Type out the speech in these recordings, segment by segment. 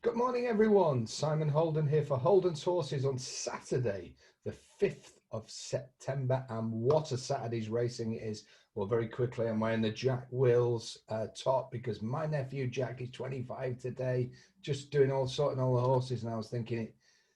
Good morning, everyone. Simon Holden here for Holdens Horses on Saturday, the 5th of September. And what a Saturday's racing it is. Well, very quickly, I'm wearing the Jack Wills top because my nephew Jack is 25 today, just doing sorting all the horses. And I was thinking, it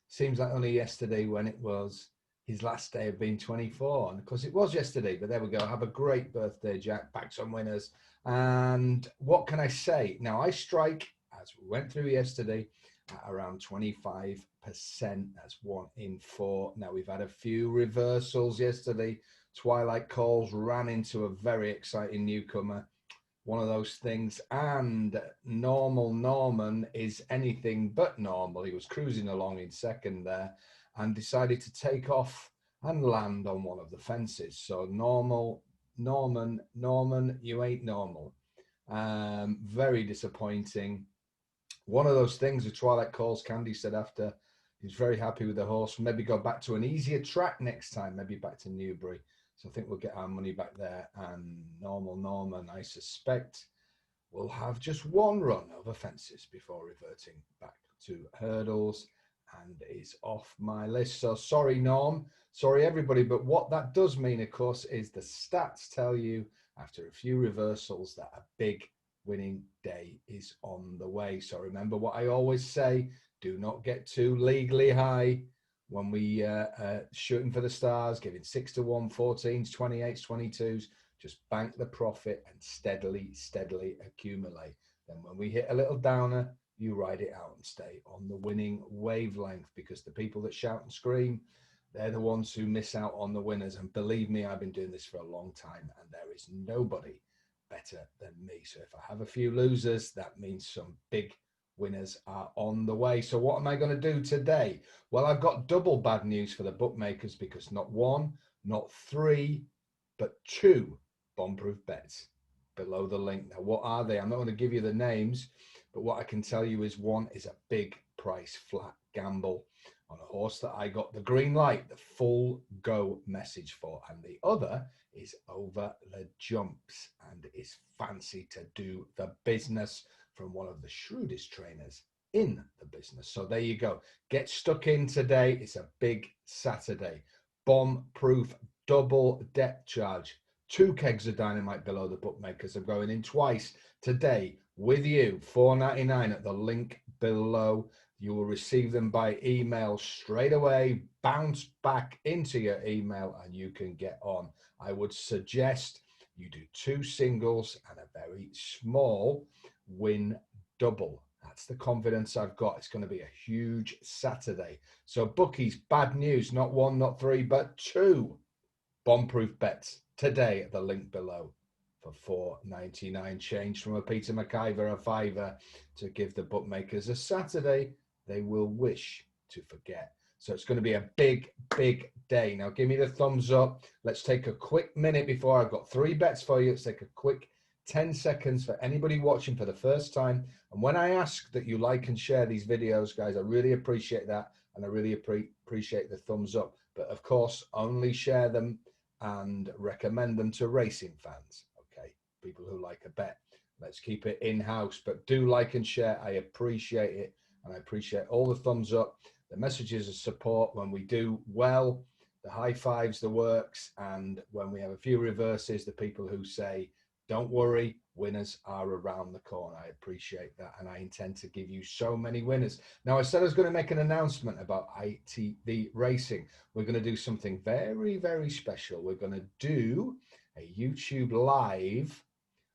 seems like only yesterday when it was his last day of being 24. And of course, it was yesterday, but there we go. Have a great birthday, Jack. Back some winners. And what can I say? Now, I strike, as we went through yesterday, at around 25%. That's 1 in 4. Now, we've had a few reversals yesterday. Twilight Calls ran into a very exciting newcomer. One of those things. And Normal Norman is anything but normal. He was cruising along in second there and decided to take off and land on one of the fences. So Norman, you ain't normal. Very disappointing. One of those things the Twilight Calls, Candy said after, he's very happy with the horse. Maybe go back to an easier track next time, maybe back to Newbury. So I think we'll get our money back there. And Normal Norman, I suspect, will have just one run over fences before reverting back to hurdles and is off my list. So sorry, Norm. Sorry, everybody. But what that does mean, of course, is the stats tell you after a few reversals that a big winning day is on the way. So remember what I always say, do not get too legally high when we shooting for the stars, giving 6 to 1, 14s, 28s, 22s. Just bank the profit and steadily accumulate. Then when we hit a little downer, you ride it out and stay on the winning wavelength, because the people that shout and scream, they're the ones who miss out on the winners. And believe me, I've been doing this for a long time and there is nobody better than me. So if I have a few losers, that means some big winners are on the way. So what am I going to do today? Well, I've got double bad news for the bookmakers, because not 1, not 3, but 2 Bombproof bets below the link. Now, what are they? I'm not going to give you the names, but what I can tell you is one is a big price flat gamble on a horse that I got the green light, the full go message for, and the other is over the jumps and is fancy to do the business from one of the shrewdest trainers in the business. So there you go. Get stuck in today. It's a big Saturday. Bombproof double depth charge. 2 kegs of dynamite below the bookmakers are going in twice today with you. $4.99 at the link below. You will receive them by email straight away, bounce back into your email, and you can get on. I would suggest you do 2 singles and a very small win double. That's the confidence I've got. It's going to be a huge Saturday. So bookies, bad news, not 1, not 3, but 2 Bombproof bets today at the link below for $4.99, change from a Peter McIver, a $5, to give the bookmakers a Saturday they will wish to forget. So it's going to be a big day. Now give me the thumbs up. Let's take a quick minute before I've got 3 bets for you. Let's take a quick 10 seconds for anybody watching for the first time. And when I ask that you like and share these videos, guys, I really appreciate that. And I really appreciate the thumbs up. But of course, only share them and recommend them to racing fans. Okay, people who like a bet. Let's keep it in-house, but do like and share. I appreciate it. And I appreciate all the thumbs up, the messages of support when we do well, the high fives, the works, and when we have a few reverses, the people who say, don't worry, winners are around the corner. I appreciate that, and I intend to give you so many winners. Now, I said I was going to make an announcement about ITV Racing. We're going to do something very special. We're going to do a YouTube Live.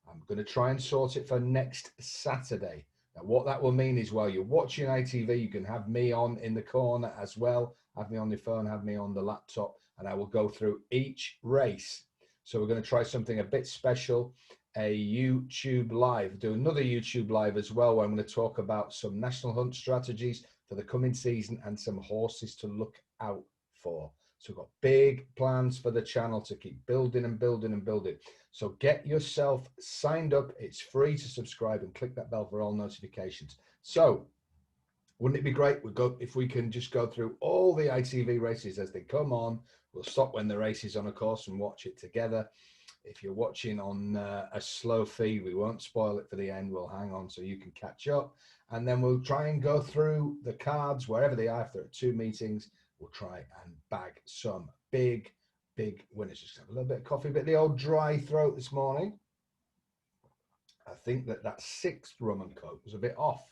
I'm going to try and sort it for next Saturday. Now, what that will mean is while you're watching ITV, you can have me on in the corner as well. Have me on the phone, have me on the laptop, and I will go through each race. So we're going to try something a bit special, a YouTube Live. Do another YouTube Live as well, where I'm going to talk about some national hunt strategies for the coming season and some horses to look out for. So we've got big plans for the channel to keep building and building and building. So get yourself signed up. It's free to subscribe and click that bell for all notifications. So wouldn't it be great if we can just go through all the ITV races as they come on? We'll stop when the race is on, of course, and watch it together. If you're watching on a slow feed, we won't spoil it for the end. We'll hang on so you can catch up. and then we'll try and go through the cards wherever they are. If there are 2 meetings, we'll try and bag some big winners. Just have a little bit of coffee, a bit of the old dry throat this morning. I think that 6th rum and coke was a bit off.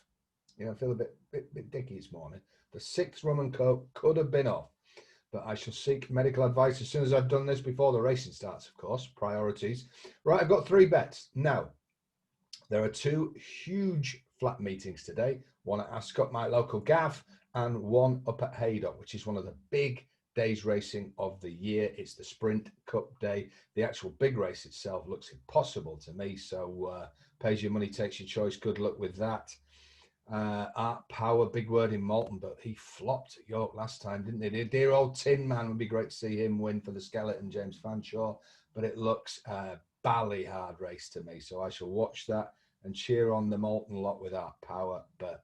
You know, I feel a bit dicky this morning. The 6th rum and coke could have been off, but I shall seek medical advice as soon as I've done this before the racing starts, of course. Priorities. Right, I've got 3 bets. Now, there are 2 huge flat meetings today. One at Ascot, my local gaff, and one up at Haydock, which is one of the big days racing of the year. It's the Sprint Cup day. The actual big race itself looks impossible to me, so pays your money, takes your choice. Good luck with that. Art Power, big word in Malton, but he flopped at York last time, didn't he? The dear old Tin Man, would be great to see him win for the Skeleton, James Fanshawe, but it looks a bally hard race to me, so I shall watch that and cheer on the Malton lot with Art Power, but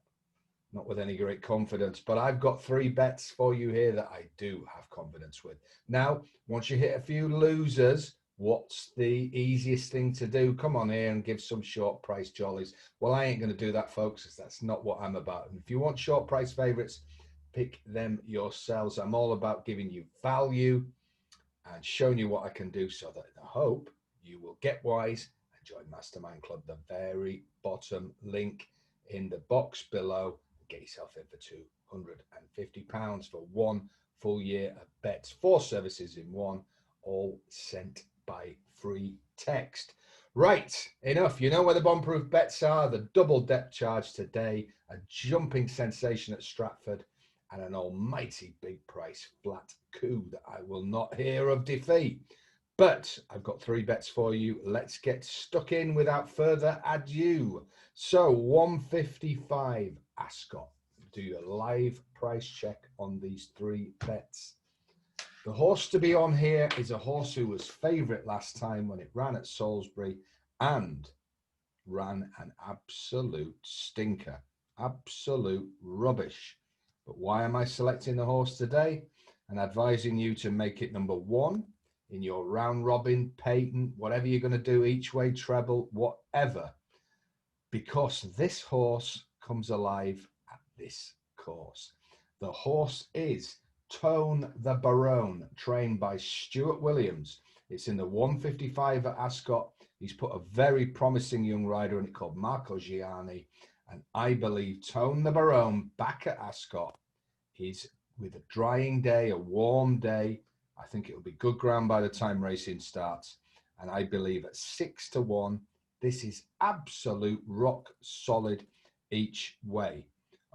not with any great confidence. But I've got 3 bets for you here that I do have confidence with. Now, once you hit a few losers, what's the easiest thing to do? Come on here and give some short price jollies. Well, I ain't going to do that, folks, because that's not what I'm about. And if you want short price favorites, pick them yourselves. I'm all about giving you value and showing you what I can do, so that I hope you will get wise and join Mastermind Club. The very bottom link in the box below. Get yourself in for £250 for 1 full year of bets, 4 services in one, all sent by free text. Right, enough. You know where the Bombproof bets are. The double depth charge today, a jumping sensation at Stratford, and an almighty big price flat coup that I will not hear of defeat. But I've got 3 bets for you. Let's get stuck in without further ado. So 155 Ascot. Do your live price check on these 3 bets. The horse to be on here is a horse who was favourite last time when it ran at Salisbury and ran an absolute stinker. Absolute rubbish. But why am I selecting the horse today and advising you to make it number 1 in your round robin, patent, whatever you're going to do, each way, treble, whatever? Because this horse comes alive at this course. The horse is Tone the Barone, trained by Stuart Williams. It's in the 155 at Ascot. He's put a very promising young rider in it called Marco Gianni. And I believe Tone the Barone back at Ascot is, with a drying day, a warm day, I think it'll be good ground by the time racing starts. And I believe at 6-1, this is absolute rock solid each way.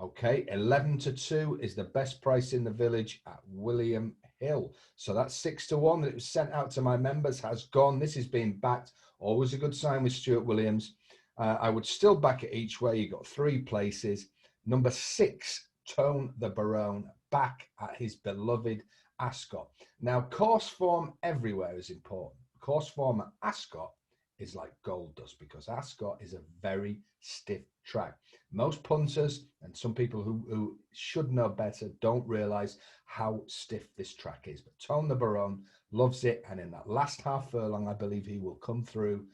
Okay, 11-2 is the best price in the village at William Hill. So that's 6-1 that it was sent out to my members has gone. This is being backed. Always a good sign with Stuart Williams. I would still back it each way. You got 3 places. Number 6, Tone the Barone, back at his beloved Ascot. Now, course form everywhere is important. Course form at Ascot is like gold dust, because Ascot is a very stiff track. Most punters and some people who should know better don't realize how stiff this track is. But Tone the Barone loves it, and in that last half furlong, I believe he will come through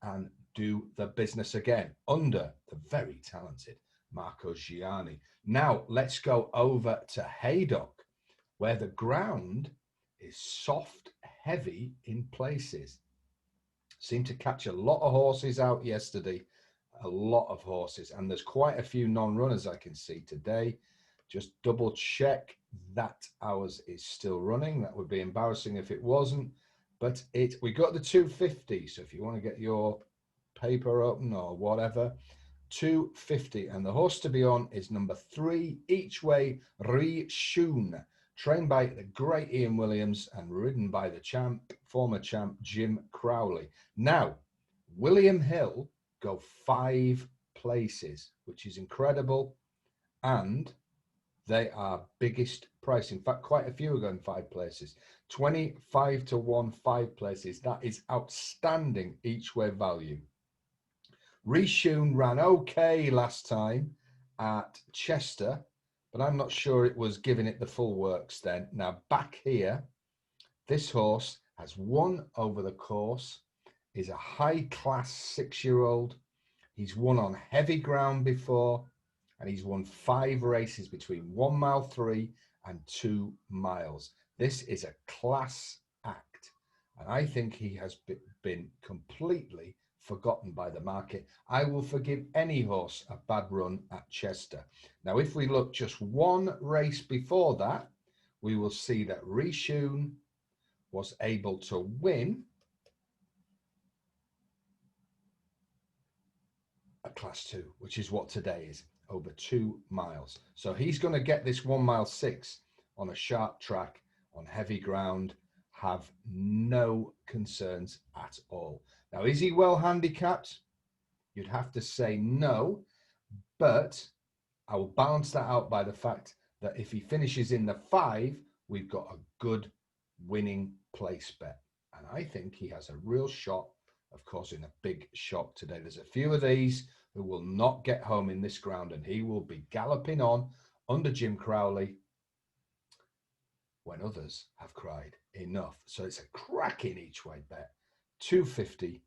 and do the business again under the very talented Marco Gianni. Now, let's go over to Haydock, where the ground is soft, heavy in places. Seemed to catch a lot of horses out yesterday, a lot of horses, and there's quite a few non-runners I can see today. Just double check that ours is still running. That would be embarrassing if it wasn't, but we got the 250. So if you want to get your paper open or whatever, 250, and the horse to be on is number 3, each way, Rishun, trained by the great Ian Williams and ridden by the former champ Jim Crowley. Now, William Hill go 5 places, which is incredible, and they are biggest price. In fact, quite a few are going 5 places. 25-1, 5 places. That is outstanding each way value. Rishun ran okay last time at Chester, but I'm not sure it was giving it the full works then. Now, back here, this horse has won over the course, is a high-class 6-year-old. He's won on heavy ground before, and he's won 5 races between 1 mile 3 and 2 miles. This is a class act, and I think he has been completely forgotten by the market. I will forgive any horse a bad run at Chester. Now, if we look just one race before that, we will see that Rishun was able to win a class 2, which is what today is, over 2 miles. So he's going to get this 1 mile 6 on a sharp track on heavy ground, have no concerns at all. Now, is he well handicapped? You'd have to say no, but I will balance that out by the fact that if he finishes in the 5, we've got a good winning place bet. And I think he has a real shot of causing a big shock today. There's a few of these who will not get home in this ground, and he will be galloping on under Jim Crowley when others have cried enough. So it's a cracking each way bet. 250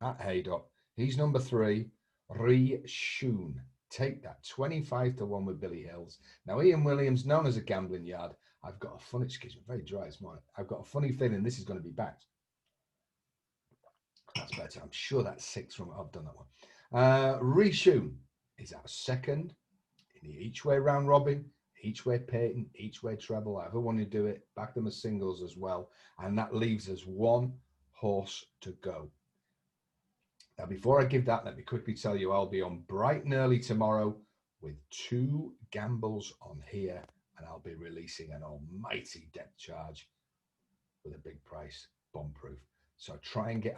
at Haydock. He's number 3, Rishun. Take that, 25 to 1 with Billy Hills. Now, Ian Williams, known as a gambling yard. I've got a funny, excuse me, very dry this morning. I've got a funny feeling this is going to be backed. That's better. I'm sure that's 6 from, I've done that one. Rishun is our second in the each way round robin, each way patent, each way treble. I ever want to do it, back them as singles as well. And that leaves us 1 horse to go. Now, before I give that, let me quickly tell you I'll be on bright and early tomorrow with 2 gambles on here, and I'll be releasing an almighty depth charge with a big price, Bombproof. So I'll try and get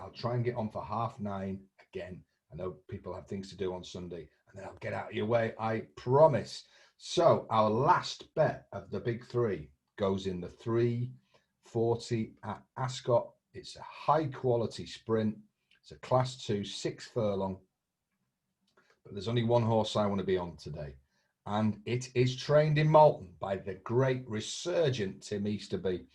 on for 9:30 again. I know people have things to do on Sunday, and then I'll get out of your way, I promise. So our last bet of the big 3 goes in the 340 at Ascot. It's a high quality sprint. It's a class 2, 6 furlong. But there's only 1 horse I want to be on today. And it is trained in Malton by the great resurgent Tim Easterby.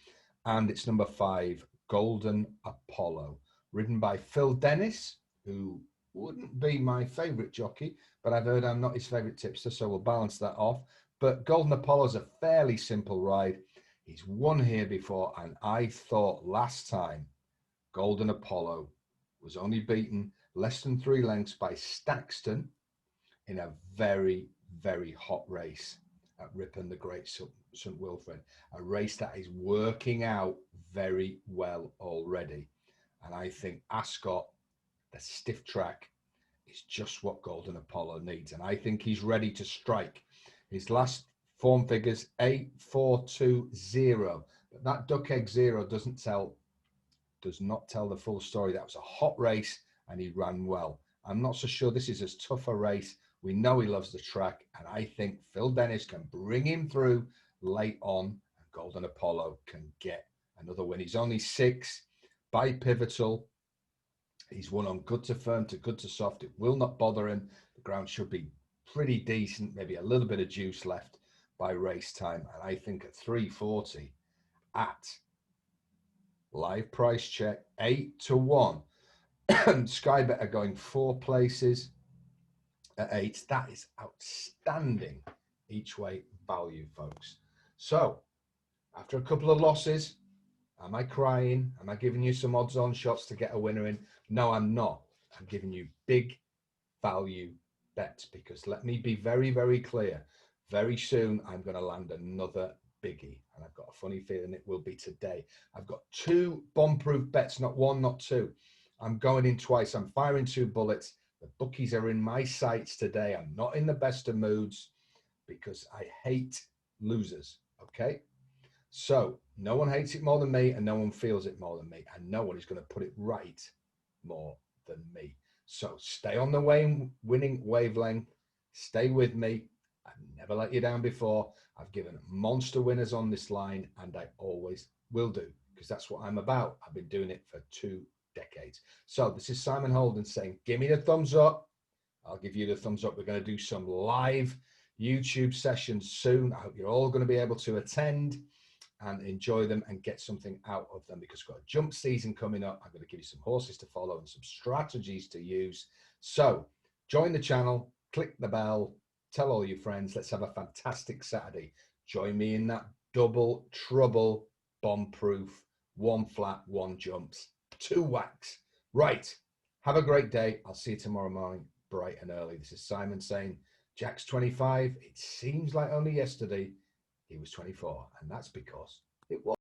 And it's number 5, Golden Apollo, ridden by Phil Dennis, who wouldn't be my favourite jockey, but I've heard I'm not his favourite tipster, so we'll balance that off. But Golden Apollo's a fairly simple ride. He's won here before, and I thought last time Golden Apollo was only beaten less than 3 lengths by Staxton in a very, very hot race at Ripon the Great St Wilfred, a race that is working out very well already. And I think Ascot, the stiff track, is just what Golden Apollo needs. And I think he's ready to strike. His last form figures, 8-4-2-0. But that Duck Egg 0 does not tell the full story. That was a hot race and he ran well. I'm not so sure this is as tough a race. We know he loves the track, and I think Phil Dennis can bring him through late on, and Golden Apollo can get another win. He's only 6, bipivotal. He's won on good to firm to good to soft. It will not bother him. The ground should be pretty decent, maybe a little bit of juice left by race time. And I think at 340 at live price check, 8-1. Sky Bet are going 4 places at 8. That is outstanding each way value, folks. So after a couple of losses, am I crying? Am I giving you some odds on shots to get a winner in? No, I'm not. I'm giving you big value bets, because let me be very, very clear. Very soon, I'm going to land another biggie, and I've got a funny feeling it will be today. I've got 2 bomb-proof bets, not 1, not 2. I'm going in twice. I'm firing 2 bullets. The bookies are in my sights today. I'm not in the best of moods because I hate losers, okay? So no one hates it more than me, and no one feels it more than me, and no one is going to put it right more than me. So stay on the winning wavelength. Stay with me. I've never let you down before. I've given monster winners on this line, and I always will do, because that's what I'm about. I've been doing it for 2 decades. So this is Simon Holden saying, give me the thumbs up. I'll give you the thumbs up. We're going to do some live YouTube sessions soon. I hope you're all going to be able to attend and enjoy them and get something out of them, because we've got a jump season coming up. I'm going to give you some horses to follow and some strategies to use. So join the channel, click the bell, Tell all your friends. Let's have a fantastic Saturday. Join me in that double trouble bomb-proof, 1 flat, 1 jumps, 2 whacks. Right. Have a great day. I'll see you tomorrow morning, bright and early. This is Simon saying, Jack's 25. It seems like only yesterday he was 24, and that's because it was.